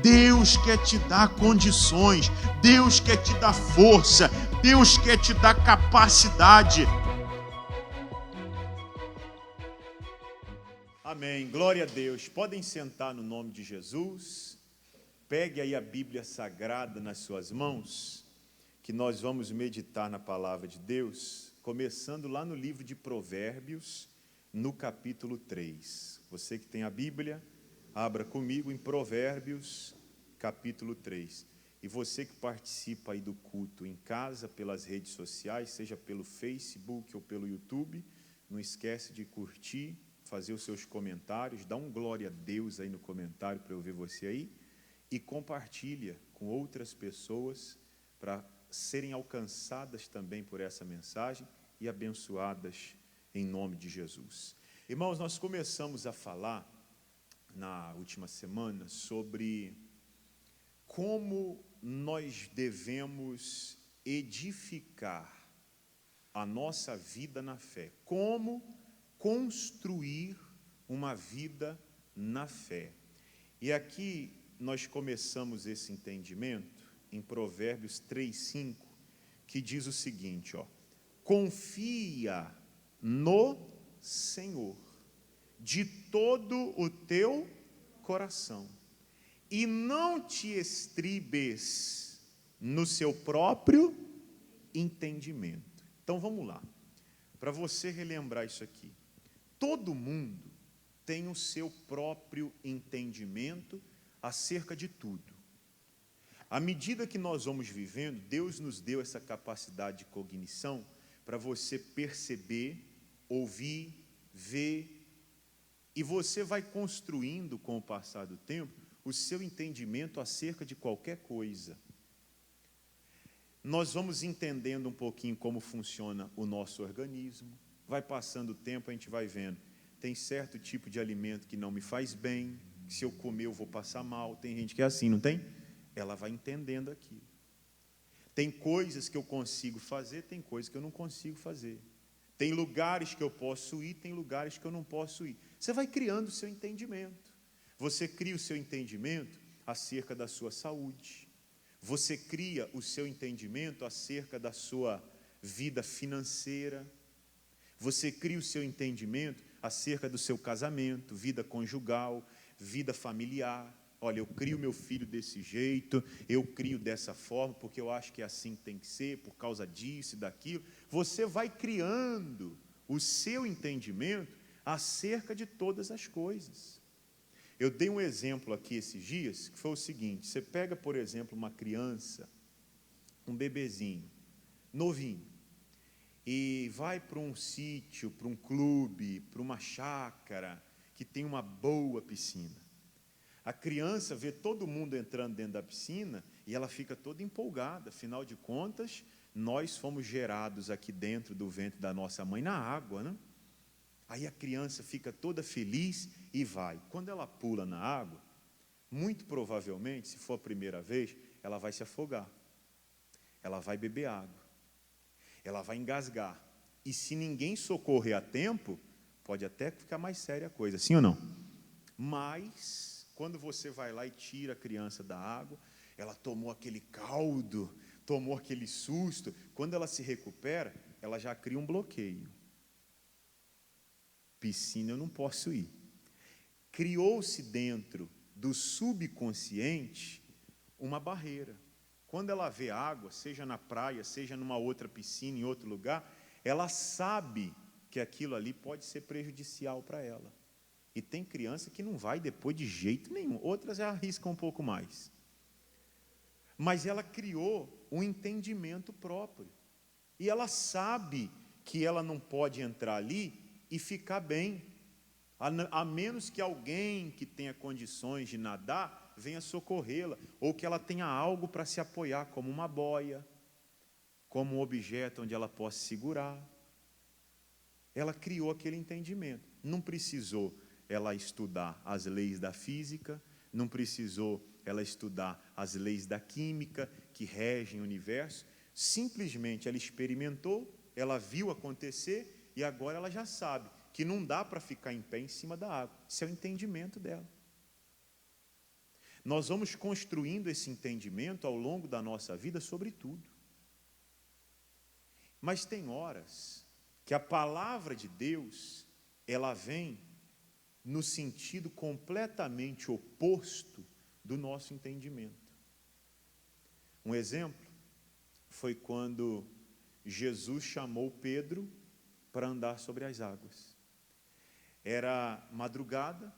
Deus quer te dar condições, Deus quer te dar força, Deus quer te dar capacidade. Amém, glória a Deus. Podem sentar no nome de Jesus. Pegue aí a Bíblia Sagrada nas suas mãos, que nós vamos meditar na palavra de Deus, começando lá no livro de Provérbios, no capítulo 3. Você que tem a Bíblia, abra comigo em Provérbios, capítulo 3. E você que participa aí do culto em casa, pelas redes sociais, seja pelo Facebook ou pelo YouTube, não esquece de curtir, fazer os seus comentários, dá um glória a Deus aí no comentário para eu ver você aí, e compartilha com outras pessoas para serem alcançadas também por essa mensagem e abençoadas em nome de Jesus. Irmãos, nós começamos a falar na última semana sobre como nós devemos edificar a nossa vida na fé, como construir uma vida na fé. E aqui nós começamos esse entendimento em Provérbios 3:5, que diz o seguinte, confia no Senhor de todo o teu coração e não te estribes no seu próprio entendimento. Então vamos lá, para você relembrar isso aqui. Todo mundo tem o seu próprio entendimento acerca de tudo. À medida que nós vamos vivendo, Deus nos deu essa capacidade de cognição para você perceber, ouvir, ver, e você vai construindo com o passar do tempo o seu entendimento acerca de qualquer coisa. Nós vamos entendendo um pouquinho como funciona o nosso organismo, vai passando o tempo, a gente vai vendo, tem certo tipo de alimento que não me faz bem, que se eu comer eu vou passar mal, tem gente que é assim, não tem? Ela vai entendendo aquilo. Tem coisas que eu consigo fazer, tem coisas que eu não consigo fazer. Tem lugares que eu posso ir, tem lugares que eu não posso ir. Você vai criando o seu entendimento. Você cria o seu entendimento acerca da sua saúde. Você cria o seu entendimento acerca da sua vida financeira. Você cria o seu entendimento acerca do seu casamento, vida conjugal, vida familiar. Olha, eu crio meu filho desse jeito, eu crio dessa forma, porque eu acho que assim tem que ser, por causa disso e daquilo. Você vai criando o seu entendimento acerca de todas as coisas. Eu dei um exemplo aqui esses dias, que foi o seguinte, você pega, por exemplo, uma criança, um bebezinho, novinho, e vai para um sítio, para um clube, para uma chácara, que tem uma boa piscina. A criança vê todo mundo entrando dentro da piscina e ela fica toda empolgada. Afinal de contas, nós fomos gerados aqui dentro do ventre da nossa mãe na água, né? Aí a criança fica toda feliz e vai. Quando ela pula na água, muito provavelmente, se for a primeira vez, ela vai se afogar. Ela vai beber água. Ela vai engasgar. E se ninguém socorrer a tempo, pode até ficar mais séria a coisa, sim ou não? Mas, quando você vai lá e tira a criança da água, ela tomou aquele caldo, tomou aquele susto, quando ela se recupera, ela já cria um bloqueio. Piscina eu não posso ir. Criou-se dentro do subconsciente uma barreira. Quando ela vê água, seja na praia, seja numa outra piscina, em outro lugar, ela sabe que aquilo ali pode ser prejudicial para ela. E tem criança que não vai depois de jeito nenhum, outras já arriscam um pouco mais. Mas ela criou um entendimento próprio. E ela sabe que ela não pode entrar ali e ficar bem, a menos que alguém que tenha condições de nadar venha socorrê-la, ou que ela tenha algo para se apoiar, como uma boia, como um objeto onde ela possa segurar. Ela criou aquele entendimento. Não precisou ela estudar as leis da física, não precisou ela estudar as leis da química que regem o universo, simplesmente ela experimentou, ela viu acontecer e agora ela já sabe que não dá para ficar em pé em cima da água. Esse é o entendimento dela. nós vamos construindo esse entendimento ao longo da nossa vida sobre tudo. Mas tem horas que a palavra de Deus, ela vem no sentido completamente oposto do nosso entendimento. Um exemplo foi quando Jesus chamou Pedro para andar sobre as águas. Era madrugada,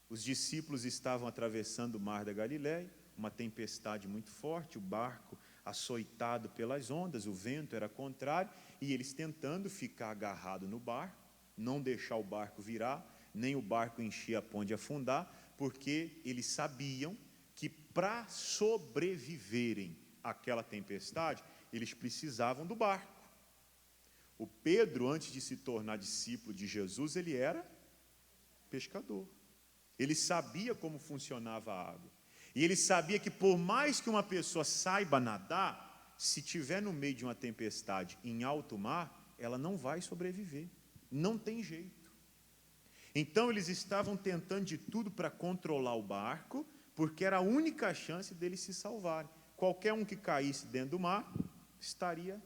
os discípulos estavam atravessando o mar da Galileia, uma tempestade muito forte, o barco açoitado pelas ondas, o vento era contrário, e eles tentando ficar agarrados no barco, não deixar o barco virar, nem o barco encher a ponte e afundar, porque eles sabiam que para sobreviverem àquela tempestade, eles precisavam do barco. O Pedro, antes de se tornar discípulo de Jesus, ele era pescador. Ele sabia como funcionava a água. E ele sabia que por mais que uma pessoa saiba nadar, se estiver no meio de uma tempestade em alto mar, ela não vai sobreviver. Não tem jeito. Então eles estavam tentando de tudo para controlar o barco, porque era a única chance deles se salvarem. Qualquer um que caísse dentro do mar, estaria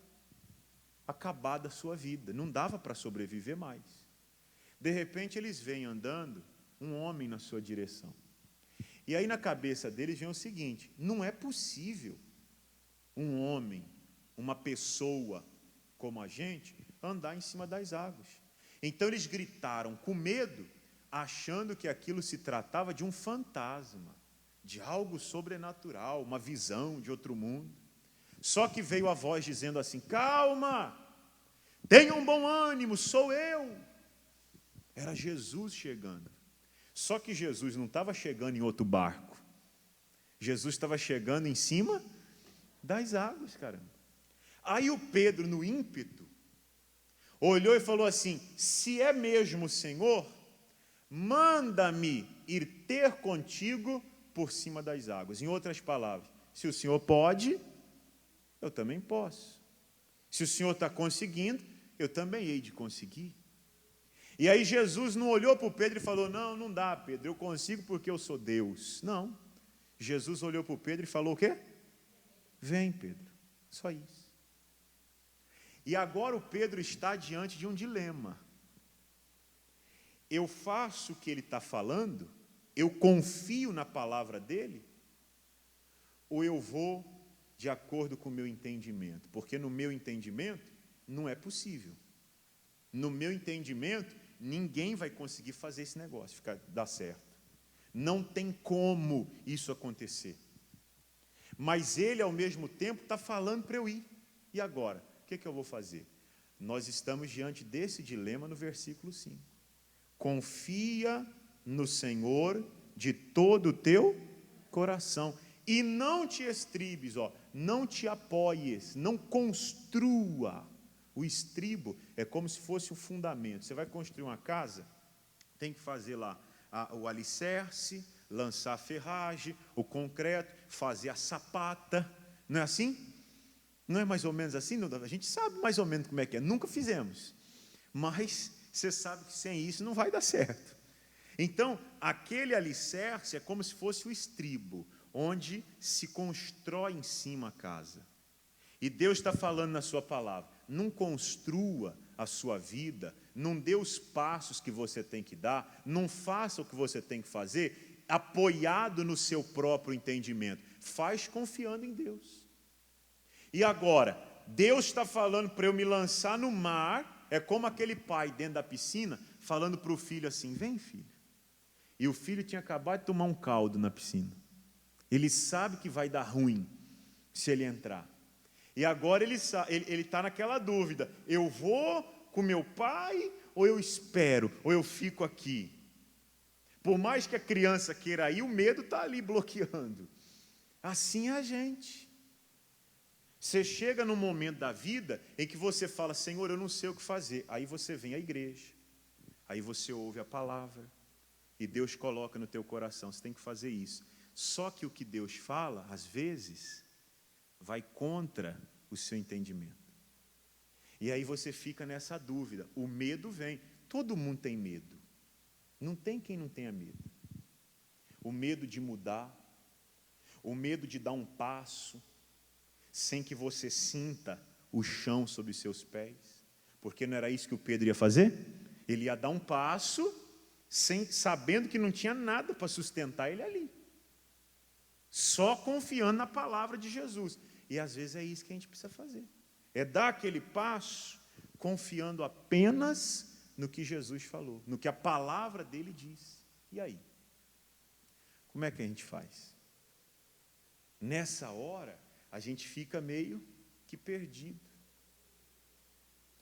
acabada a sua vida. Não dava para sobreviver mais. De repente eles vêm andando, um homem na sua direção. E aí na cabeça deles vem o seguinte: não é possível um homem, uma pessoa como a gente, andar em cima das águas. Então eles gritaram com medo, achando que aquilo se tratava de um fantasma, de algo sobrenatural, uma visão de outro mundo. Só que veio a voz dizendo assim: calma, tenham bom ânimo, sou eu. Era Jesus chegando. Só que Jesus não estava chegando em outro barco. Jesus estava chegando em cima das águas, caramba. Aí o Pedro, no ímpeto, olhou e falou assim: se é mesmo o Senhor, manda-me ir ter contigo por cima das águas. Em outras palavras, se o Senhor pode, eu também posso. Se o Senhor está conseguindo, eu também hei de conseguir. E aí Jesus não olhou para o Pedro e falou: não, não dá, Pedro, eu consigo porque eu sou Deus. Não. Jesus olhou para o Pedro e falou o quê? Vem, Pedro. Só isso. E agora o Pedro está diante de um dilema. Eu faço o que ele está falando? Eu confio na palavra dele? Ou eu vou de acordo com o meu entendimento? Porque no meu entendimento não é possível. No meu entendimento, ninguém vai conseguir fazer esse negócio dar certo. Não tem como isso acontecer. Mas ele, ao mesmo tempo, está falando para eu ir. E agora? O que eu vou fazer? Nós estamos diante desse dilema no versículo 5. Confia no Senhor de todo o teu coração. E não te estribes, não te apoies, não construa. O estribo é como se fosse o fundamento. Você vai construir uma casa, tem que fazer lá o alicerce, lançar a ferragem, o concreto, fazer a sapata. Não é assim? Não é mais ou menos assim? A gente sabe mais ou menos como é que é. Nunca fizemos. Mas você sabe que sem isso não vai dar certo. Então, aquele alicerce é como se fosse o estribo, onde se constrói em cima a casa. E Deus está falando na sua palavra: não construa a sua vida, não dê os passos que você tem que dar, não faça o que você tem que fazer apoiado no seu próprio entendimento. Faz confiando em Deus. E agora, Deus está falando para eu me lançar no mar, é como aquele pai dentro da piscina, falando para o filho assim: vem, filho. E o filho tinha acabado de tomar um caldo na piscina. Ele sabe que vai dar ruim se ele entrar. E agora ele está naquela dúvida: eu vou com meu pai ou eu espero, ou eu fico aqui? Por mais que a criança queira ir, o medo está ali bloqueando. Assim é a gente. Você chega num momento da vida em que você fala: Senhor, eu não sei o que fazer. Aí você vem à igreja, aí você ouve a palavra, e Deus coloca no teu coração: você tem que fazer isso. Só que o que Deus fala, às vezes, vai contra o seu entendimento. E aí você fica nessa dúvida. O medo vem. Todo mundo tem medo. Não tem quem não tenha medo. O medo de mudar, o medo de dar um passo sem que você sinta o chão sob os seus pés, porque não era isso que o Pedro ia fazer? Ele ia dar um passo, sabendo que não tinha nada para sustentar ele ali, só confiando na palavra de Jesus. E às vezes é isso que a gente precisa fazer, é dar aquele passo, confiando apenas no que Jesus falou, no que a palavra dele diz. E aí? Como é que a gente faz? Nessa hora, a gente fica meio que perdido.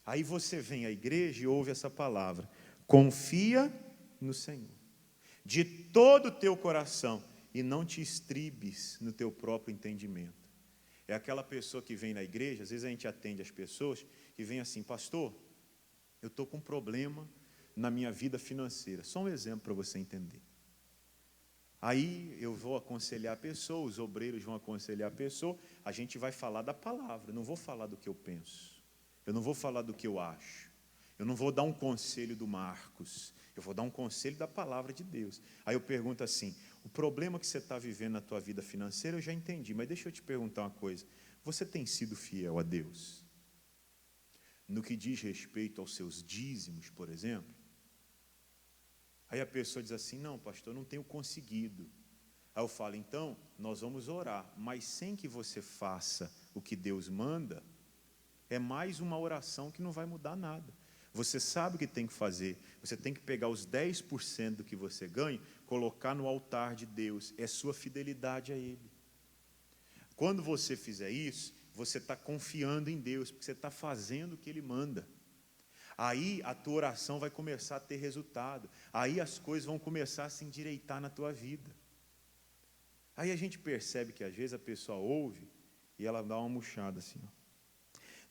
Aí você vem à igreja e ouve essa palavra: confia no Senhor, de todo o teu coração, e não te estribes no teu próprio entendimento. É aquela pessoa que vem na igreja, às vezes a gente atende as pessoas, que vem assim: pastor, eu estou com um problema na minha vida financeira. Só um exemplo para você entender. Aí eu vou aconselhar a pessoa, os obreiros vão aconselhar a pessoa, a gente vai falar da palavra, eu não vou falar do que eu penso, eu não vou falar do que eu acho, eu não vou dar um conselho do Marcos, eu vou dar um conselho da palavra de Deus. Aí eu pergunto assim: o problema que você está vivendo na tua vida financeira eu já entendi, mas deixa eu te perguntar uma coisa: você tem sido fiel a Deus? No que diz respeito aos seus dízimos, por exemplo? Aí a pessoa diz assim: não, pastor, eu não tenho conseguido. Aí eu falo: então, nós vamos orar, mas sem que você faça o que Deus manda, é mais uma oração que não vai mudar nada. Você sabe o que tem que fazer, você tem que pegar os 10% do que você ganha, colocar no altar de Deus, é sua fidelidade a Ele. Quando você fizer isso, você está confiando em Deus, porque você está fazendo o que Ele manda. Aí a tua oração vai começar a ter resultado, aí as coisas vão começar a se endireitar na tua vida. Aí a gente percebe que às vezes a pessoa ouve e ela dá uma murchada assim, ó.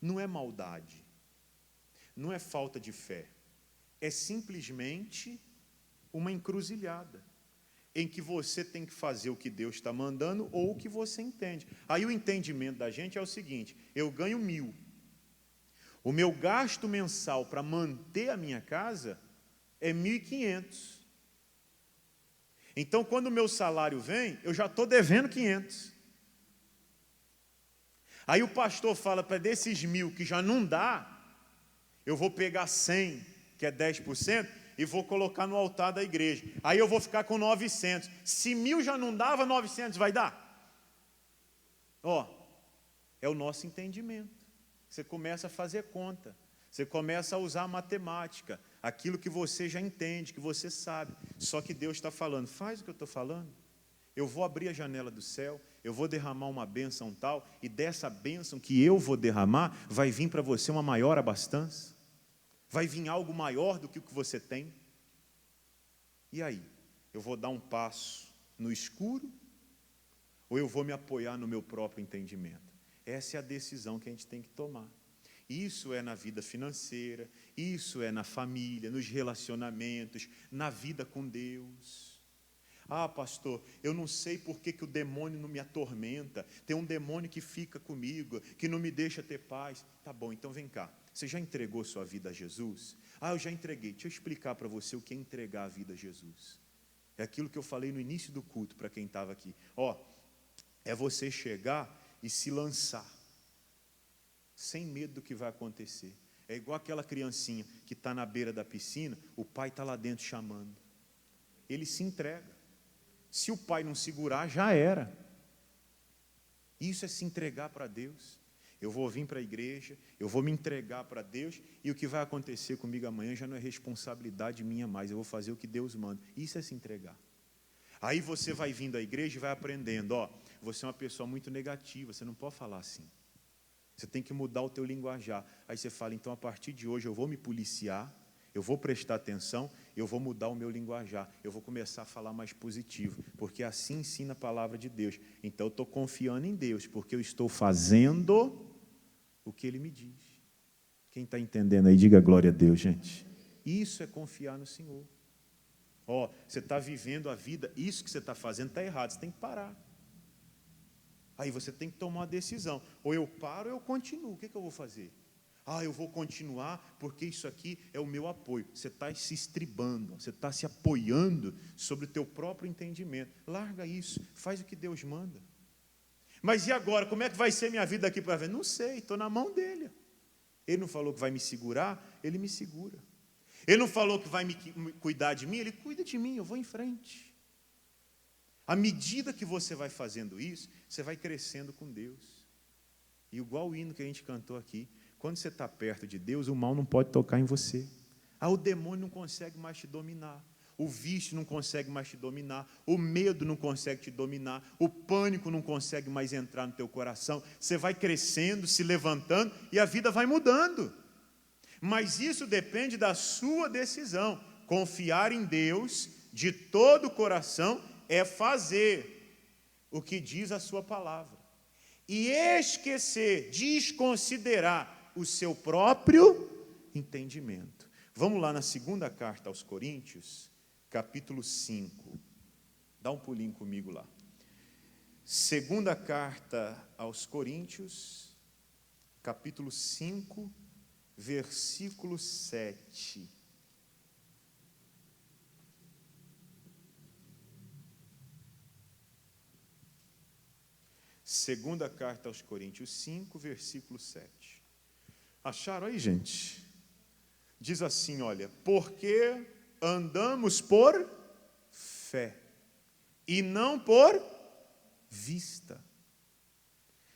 Não é maldade, não é falta de fé, é simplesmente uma encruzilhada, em que você tem que fazer o que Deus está mandando ou o que você entende. Aí o entendimento da gente é o seguinte: eu ganho 1.000, o meu gasto mensal para manter a minha casa é 1.500. Então, quando o meu salário vem, eu já estou devendo 500. Aí o pastor fala: para desses 1.000 que já não dá, eu vou pegar 100, que é 10%, e vou colocar no altar da igreja. Aí eu vou ficar com 900. Se 1.000 já não dava, 900 vai dar? Ó, é o nosso entendimento. Você começa a fazer conta, você começa a usar a matemática, aquilo que você já entende, que você sabe. Só que Deus está falando: faz o que eu estou falando. Eu vou abrir a janela do céu, eu vou derramar uma bênção tal, e dessa bênção que eu vou derramar, vai vir para você uma maior abastança, vai vir algo maior do que o que você tem. E aí, eu vou dar um passo no escuro, ou eu vou me apoiar no meu próprio entendimento? Essa é a decisão que a gente tem que tomar. Isso é na vida financeira, isso é na família, nos relacionamentos, na vida com Deus. Ah, pastor, eu não sei por que o demônio não me atormenta. Tem um demônio que fica comigo, que não me deixa ter paz. Tá bom, então vem cá. Você já entregou sua vida a Jesus? Ah, eu já entreguei. Deixa eu explicar para você o que é entregar a vida a Jesus. É aquilo que eu falei no início do culto para quem estava aqui. É você chegar e se lançar, sem medo do que vai acontecer. É igual aquela criancinha que está na beira da piscina, o pai está lá dentro chamando. Ele se entrega. Se o pai não segurar, já era. Isso é se entregar para Deus. Eu vou vir para a igreja, eu vou me entregar para Deus, e o que vai acontecer comigo amanhã já não é responsabilidade minha mais, eu vou fazer o que Deus manda. Isso é se entregar. Aí você vai vindo à igreja e vai aprendendo: você é uma pessoa muito negativa, você não pode falar assim. Você tem que mudar o teu linguajar. Aí você fala: então a partir de hoje eu vou me policiar, eu vou prestar atenção, eu vou mudar o meu linguajar, eu vou começar a falar mais positivo, porque assim ensina a palavra de Deus. Então eu estou confiando em Deus, porque eu estou fazendo o que Ele me diz. Quem está entendendo aí, diga glória a Deus, gente. Isso é confiar no Senhor. Você está vivendo a vida, isso que você está fazendo está errado, você tem que parar. Aí você tem que tomar uma decisão: ou eu paro ou eu continuo. O que eu vou fazer? Eu vou continuar porque isso aqui é o meu apoio. Você está se estribando, você está se apoiando sobre o teu próprio entendimento. Larga isso, faz o que Deus manda. Mas e agora? Como é que vai ser minha vida daqui para frente? Não sei, estou na mão dele. Ele não falou que vai me segurar, ele me segura. Ele não falou que vai me cuidar de mim, ele cuida de mim, eu vou em frente. À medida que você vai fazendo isso, você vai crescendo com Deus. E igual o hino que a gente cantou aqui, quando você está perto de Deus, o mal não pode tocar em você. O demônio não consegue mais te dominar. O vício não consegue mais te dominar, o medo não consegue te dominar, o pânico não consegue mais entrar no teu coração. Você vai crescendo, se levantando e a vida vai mudando. Mas isso depende da sua decisão. Confiar em Deus de todo o coração é fazer o que diz a sua palavra. E esquecer, desconsiderar o seu próprio entendimento. Vamos lá na segunda carta aos Coríntios, capítulo 5. Dá um pulinho comigo lá. Segunda carta aos Coríntios, capítulo 5, versículo 7. Segunda carta aos Coríntios 5, versículo 7. Acharam aí, gente? Diz assim, olha, porque andamos por fé e não por vista.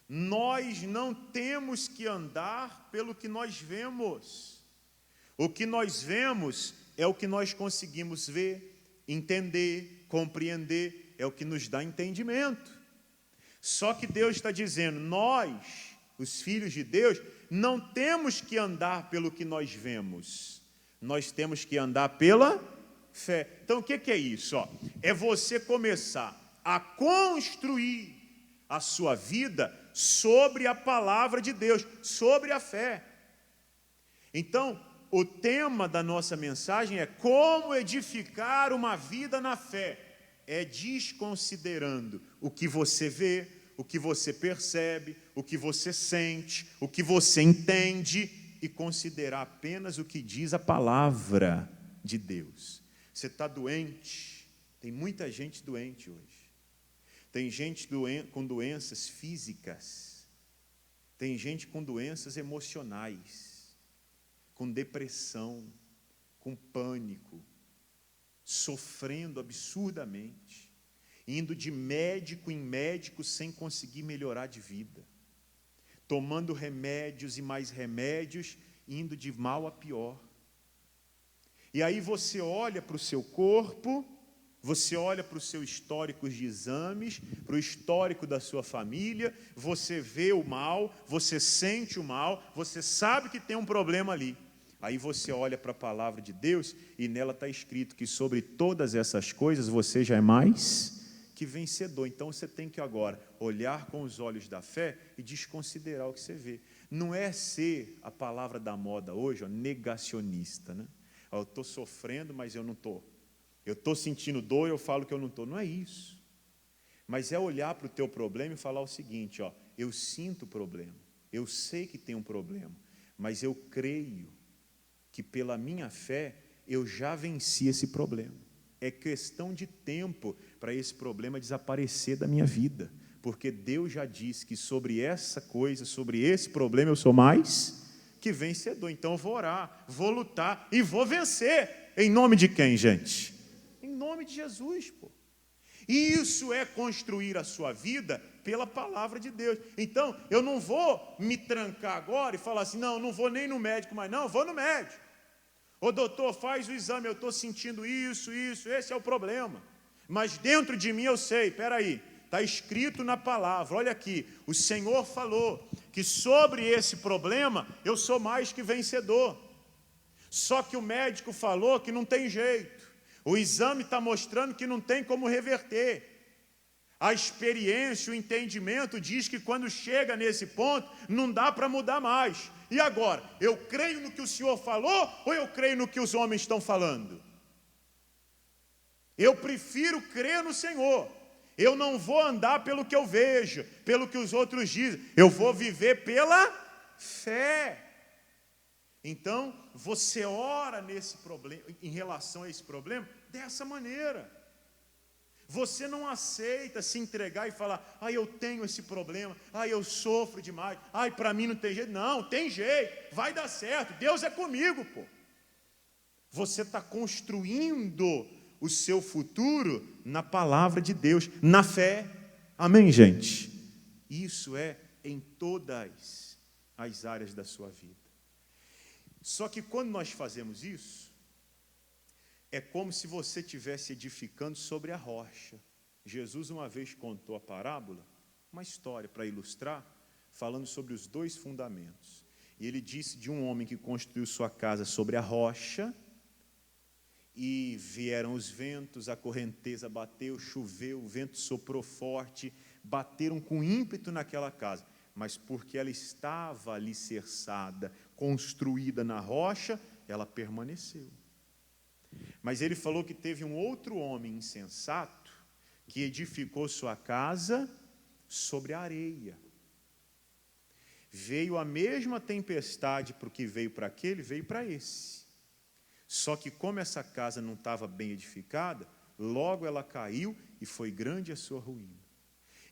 Nós não temos que andar pelo que nós vemos. O que nós vemos é o que nós conseguimos ver, entender, compreender, é o que nos dá entendimento. Só que Deus está dizendo, nós, os filhos de Deus, não temos que andar pelo que nós vemos. Nós temos que andar pela fé. Então, o que é isso? É você começar a construir a sua vida sobre a palavra de Deus, sobre a fé. Então, o tema da nossa mensagem é como edificar uma vida na fé. É desconsiderando o que você vê, o que você percebe, o que você sente, o que você entende e considerar apenas o que diz a palavra de Deus. Você está doente? Tem muita gente doente hoje. Tem gente com doenças físicas. Tem gente com doenças emocionais, com depressão, com pânico, sofrendo absurdamente, indo de médico em médico sem conseguir melhorar de vida, tomando remédios e mais remédios, indo de mal a pior. E aí você olha para o seu corpo, você olha para o seu histórico de exames, para o histórico da sua família, você vê o mal, você sente o mal, você sabe que tem um problema ali. Aí você olha para a palavra de Deus e nela está escrito que sobre todas essas coisas você já é mais que vencedor. Então você tem que agora olhar com os olhos da fé e desconsiderar o que você vê. Não é ser a palavra da moda hoje, negacionista, né? Eu estou sofrendo, mas eu não estou. Eu estou sentindo dor, eu falo que eu não estou. Não é isso. Mas é olhar para o teu problema e falar o seguinte, eu sinto o problema, eu sei que tem um problema, mas eu creio que pela minha fé eu já venci esse problema. É questão de tempo para esse problema desaparecer da minha vida, porque Deus já disse que sobre essa coisa, sobre esse problema eu sou mais que vencedor. Então eu vou orar, vou lutar e vou vencer. Em nome de quem, gente? Em nome de Jesus, pô. E isso é construir a sua vida pela palavra de Deus. Então, eu não vou me trancar agora e falar assim, não vou nem no médico mais, não, vou no médico. Ô doutor, faz o exame, eu estou sentindo isso, esse é o problema. Mas dentro de mim eu sei, peraí, está escrito na palavra, olha aqui, o Senhor falou que sobre esse problema eu sou mais que vencedor. Só que o médico falou que não tem jeito. O exame está mostrando que não tem como reverter. A experiência, o entendimento diz que quando chega nesse ponto, não dá para mudar mais. E agora, eu creio no que o Senhor falou ou eu creio no que os homens estão falando? Eu prefiro crer no Senhor. Eu não vou andar pelo que eu vejo, pelo que os outros dizem. Eu vou viver pela fé. Então, você ora nesse problema, em relação a esse problema, dessa maneira. Você não aceita se entregar e falar, eu tenho esse problema, eu sofro demais, para mim não tem jeito. Não, tem jeito, vai dar certo, Deus é comigo, pô. Você está construindo o seu futuro na palavra de Deus, na fé. Amém, gente? Isso é em todas as áreas da sua vida. Só que quando nós fazemos isso, é como se você estivesse edificando sobre a rocha. Jesus uma vez contou a parábola, uma história para ilustrar, falando sobre os dois fundamentos. E ele disse de um homem que construiu sua casa sobre a rocha, e vieram os ventos, a correnteza bateu, choveu, o vento soprou forte, bateram com ímpeto naquela casa. Mas porque ela estava alicerçada, construída na rocha, ela permaneceu. Mas ele falou que teve um outro homem insensato que edificou sua casa sobre a areia. Veio a mesma tempestade para o que veio para aquele, veio para esse. Só que como essa casa não estava bem edificada, logo ela caiu e foi grande a sua ruína.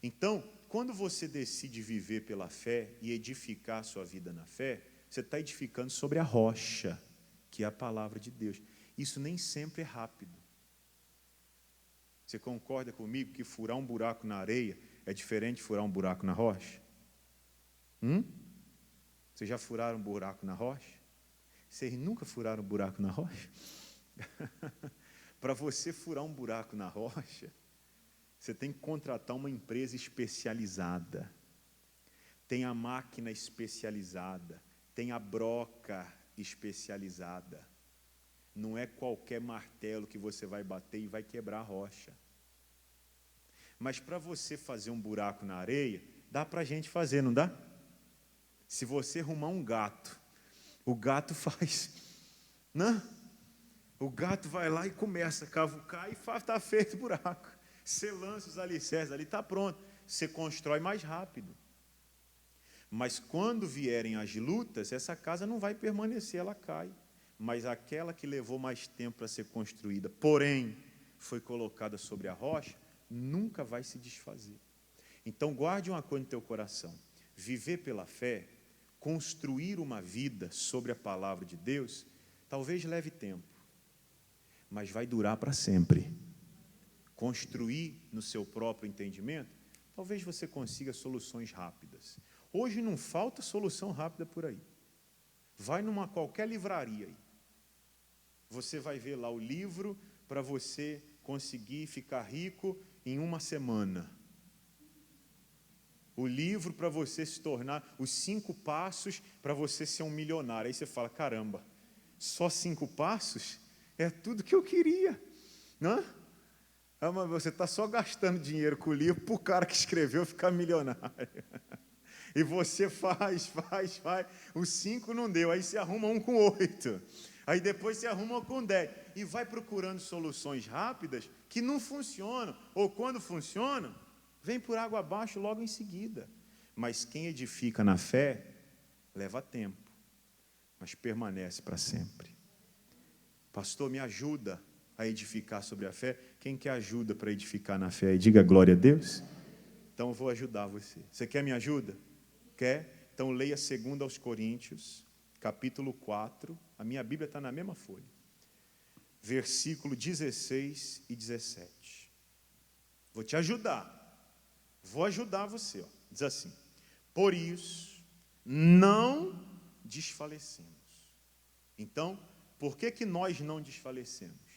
Então, quando você decide viver pela fé e edificar a sua vida na fé, você está edificando sobre a rocha, que é a palavra de Deus. Isso nem sempre é rápido. Você concorda comigo que furar um buraco na areia é diferente de furar um buraco na rocha? Vocês já furaram um buraco na rocha? Vocês nunca furaram um buraco na rocha? Para você furar um buraco na rocha, você tem que contratar uma empresa especializada. Tem a máquina especializada, tem a broca especializada. Não é qualquer martelo que você vai bater e vai quebrar a rocha. Mas para você fazer um buraco na areia, dá para a gente fazer, não dá? Se você arrumar um gato, o gato faz, né? O gato vai lá e começa a cavucar e está feito o buraco. Você lança os alicerces ali, está pronto. Você constrói mais rápido. Mas quando vierem as lutas, essa casa não vai permanecer, ela cai. Mas aquela que levou mais tempo para ser construída, porém, foi colocada sobre a rocha, nunca vai se desfazer. Então, guarde uma coisa no teu coração. Viver pela fé, construir uma vida sobre a palavra de Deus, talvez leve tempo, mas vai durar para sempre. Construir no seu próprio entendimento, talvez você consiga soluções rápidas. Hoje não falta solução rápida por aí. Vai numa qualquer livraria aí. Você vai ver lá o livro para você conseguir ficar rico em uma semana. O livro para você se tornar, os 5 passos para você ser um milionário. Aí você fala, caramba, só 5 passos? É tudo que eu queria. Não? Mas você está só gastando dinheiro com o livro para o cara que escreveu ficar milionário. E você faz. Os 5 não deu, aí você arruma um com 8. Aí depois você arruma com 10. E vai procurando soluções rápidas que não funcionam. Ou quando funcionam, vem por água abaixo logo em seguida. Mas quem edifica na fé, leva tempo, mas permanece para sempre. Pastor, me ajuda a edificar sobre a fé. Quem quer ajuda para edificar na fé? Diga glória a Deus. Então eu vou ajudar você. Você quer minha ajuda? Quer? Então leia 2 aos Coríntios, capítulo 4. A minha Bíblia está na mesma folha. Versículo 16 e 17. Vou te ajudar. Vou ajudar você. Diz assim: por isso, não desfalecemos. Então, por que nós não desfalecemos?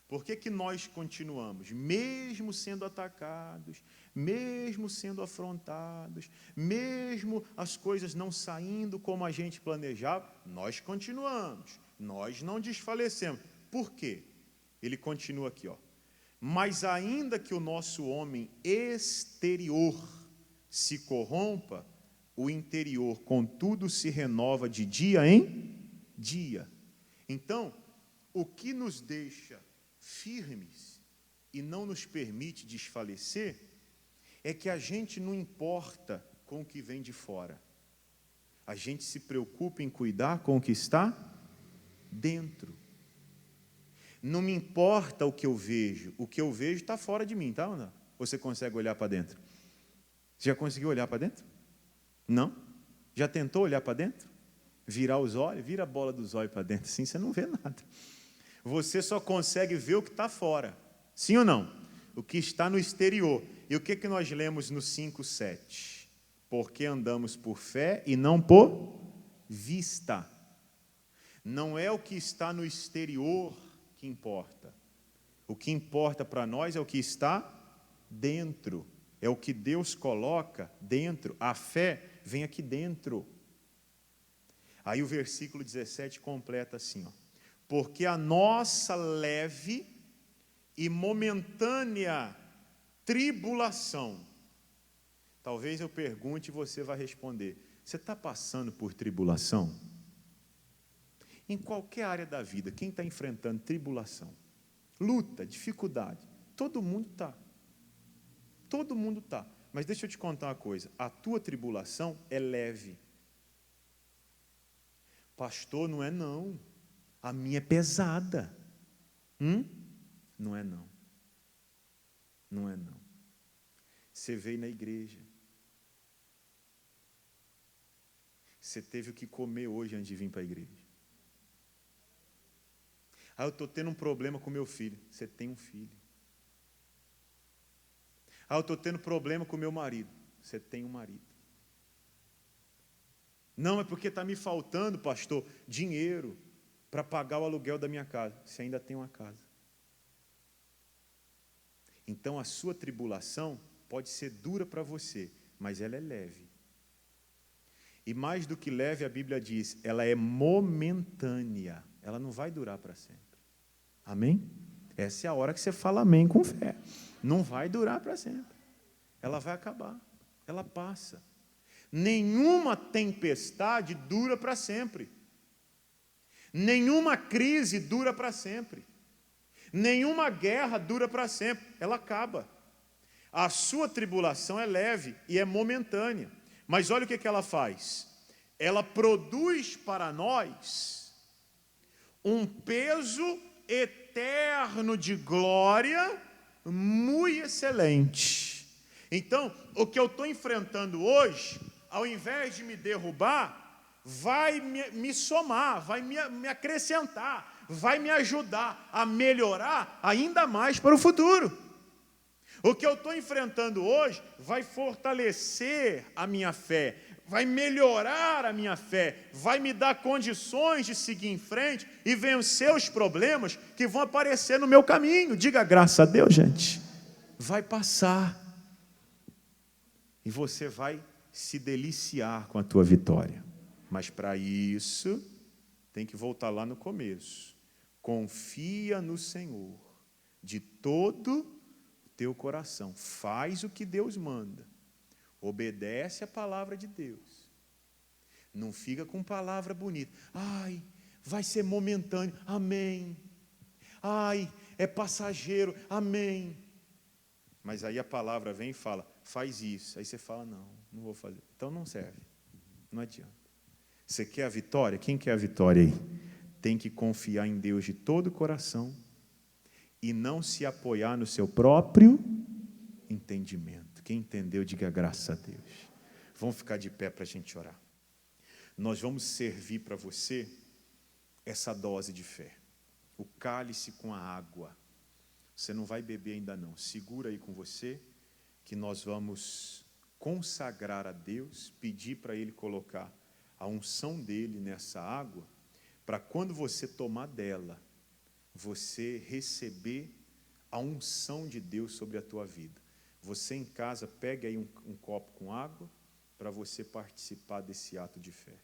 Por que nós continuamos, mesmo sendo atacados, mesmo sendo afrontados, mesmo as coisas não saindo como a gente planejava, nós continuamos, nós não desfalecemos. Por quê? Ele continua aqui, ó. Mas ainda que o nosso homem exterior se corrompa, o interior, contudo, se renova de dia em dia. Então, o que nos deixa firmes e não nos permite desfalecer é que a gente não importa com o que vem de fora. A gente se preocupa em cuidar com o que está dentro. Não me importa o que eu vejo está fora de mim, tá ou não? Ou você consegue olhar para dentro? Você já conseguiu olhar para dentro? Não? Já tentou olhar para dentro? Virar os olhos? Vira a bola dos olhos para dentro, assim você não vê nada. Você só consegue ver o que está fora, sim ou não? O que está no exterior. E o que nós lemos no 5:7? Porque andamos por fé e não por vista. Não é o que está no exterior que importa. O que importa para nós é o que está dentro. É o que Deus coloca dentro. A fé vem aqui dentro. Aí o versículo 17 completa assim, ó. Porque a nossa leve e momentânea tribulação. Talvez eu pergunte e você vai responder. Você está passando por tribulação? Em qualquer área da vida, quem está enfrentando tribulação, luta, dificuldade, todo mundo está. Todo mundo está. Mas deixa eu te contar uma coisa. A tua tribulação é leve. Pastor, não é não. A minha é pesada. Não é não. Não é não. Você veio na igreja. Você teve o que comer hoje antes de vir para a igreja. Eu estou tendo um problema com meu filho. Você tem um filho. Eu estou tendo problema com meu marido. Você tem um marido. Não, é porque está me faltando, pastor, dinheiro para pagar o aluguel da minha casa. Você ainda tem uma casa. Então a sua tribulação pode ser dura para você, mas ela é leve. E mais do que leve, a Bíblia diz, ela é momentânea. Ela não vai durar para sempre. Amém? Essa é a hora que você fala amém com fé. Não vai durar para sempre. Ela vai acabar. Ela passa. Nenhuma tempestade dura para sempre. Nenhuma crise dura para sempre. Nenhuma guerra dura para sempre. Ela acaba. A sua tribulação é leve e é momentânea. Mas olha o que ela faz. Ela produz para nós um peso eterno de glória muito excelente. Então, o que eu estou enfrentando hoje, ao invés de me derrubar, vai me somar, vai me acrescentar, vai me ajudar a melhorar ainda mais para o futuro. O que eu estou enfrentando hoje vai fortalecer a minha fé, vai melhorar a minha fé, vai me dar condições de seguir em frente e vencer os problemas que vão aparecer no meu caminho. Diga graças a Deus, gente. Vai passar. E você vai se deliciar com a tua vitória. Mas para isso, tem que voltar lá no começo. Confia no Senhor de todo o teu coração. Faz o que Deus manda. Obedece a palavra de Deus. Não fica com palavra bonita. Ai, vai ser momentâneo. Amém. Ai, é passageiro. Amém. Mas aí a palavra vem e fala, faz isso. Aí você fala, não vou fazer. Então não serve. Não adianta. Você quer a vitória? Quem quer a vitória aí? Tem que confiar em Deus de todo o coração e não se apoiar no seu próprio entendimento. Quem entendeu, diga graças a Deus. Vamos ficar de pé para a gente orar. Nós vamos servir para você essa dose de fé. O cálice com a água. Você não vai beber ainda não. Segura aí com você, que nós vamos consagrar a Deus, pedir para Ele colocar a unção dEle nessa água, para quando você tomar dela, você receber a unção de Deus sobre a tua vida. Você em casa, pegue aí um copo com água, para você participar desse ato de fé.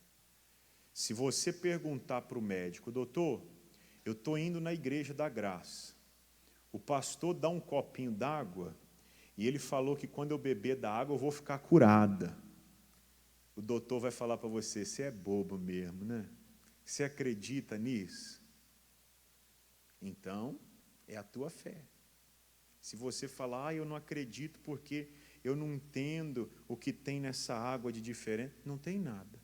Se você perguntar para o médico, doutor, eu estou indo na Igreja da Graça, o pastor dá um copinho d'água, e ele falou que quando eu beber da água eu vou ficar curada. O doutor vai falar para você, você é bobo mesmo, né? Você acredita nisso? Então, é a tua fé. Se você falar, eu não acredito porque eu não entendo o que tem nessa água de diferente, não tem nada.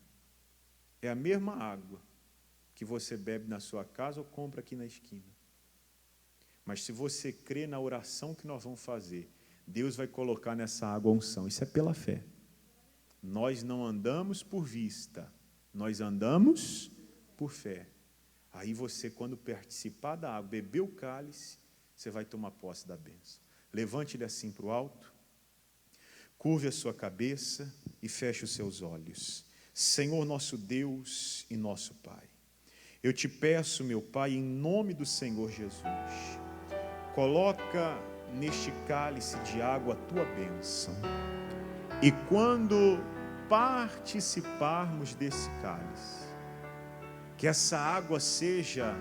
É a mesma água que você bebe na sua casa ou compra aqui na esquina. Mas se você crê na oração que nós vamos fazer, Deus vai colocar nessa água a unção. Isso é pela fé. Nós não andamos por vista, nós andamos por fé. Aí você, quando participar da água, beber o cálice, você vai tomar posse da bênção. Levante ele assim para o alto, curve a sua cabeça e feche os seus olhos. Senhor nosso Deus e nosso Pai, eu te peço, meu Pai, em nome do Senhor Jesus, coloca neste cálice de água a tua bênção. E quando participarmos desse cálice, que essa água seja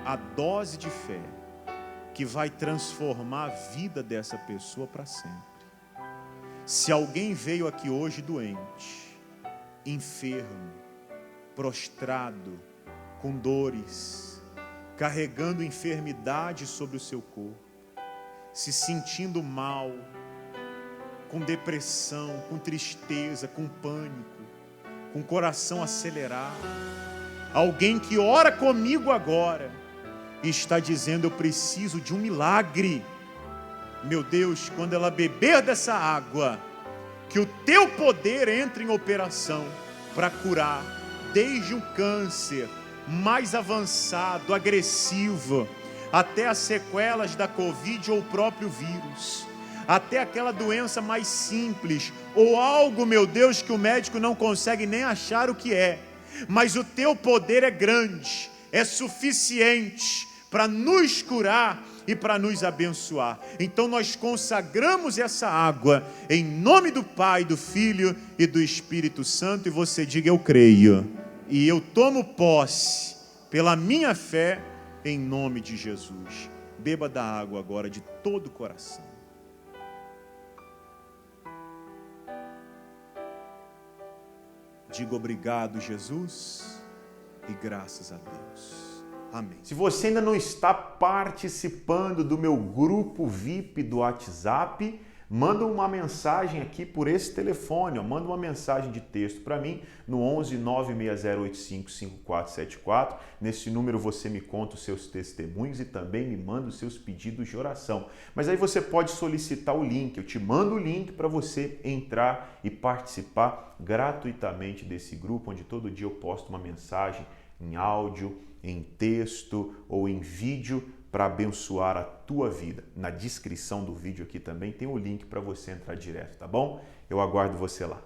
a dose de fé que vai transformar a vida dessa pessoa para sempre. Se alguém veio aqui hoje doente, enfermo, prostrado, com dores, carregando enfermidade sobre o seu corpo, se sentindo mal, com depressão, com tristeza, com pânico, com coração acelerado, alguém que ora comigo agora e está dizendo: eu preciso de um milagre. Meu Deus, quando ela beber dessa água, que o teu poder entre em operação para curar, desde o câncer mais avançado, agressivo, até as sequelas da Covid ou o próprio vírus, até aquela doença mais simples, ou algo, meu Deus, que o médico não consegue nem achar o que é, mas o teu poder é grande, é suficiente para nos curar e para nos abençoar. Então nós consagramos essa água em nome do Pai, do Filho e do Espírito Santo, e você diga: eu creio e eu tomo posse pela minha fé em nome de Jesus. Beba da água agora de todo o coração. Diga: obrigado, Jesus, e graças a Deus. Amém. Se você ainda não está participando do meu grupo VIP do WhatsApp, manda uma mensagem aqui por esse telefone, manda uma mensagem de texto para mim no 11 96085 5474. Nesse número você me conta os seus testemunhos e também me manda os seus pedidos de oração. Mas aí você pode solicitar o link, eu te mando o link para você entrar e participar gratuitamente desse grupo, onde todo dia eu posto uma mensagem em áudio, em texto ou em vídeo para abençoar a tua vida. Na descrição do vídeo aqui também tem o link para você entrar direto, tá bom? Eu aguardo você lá.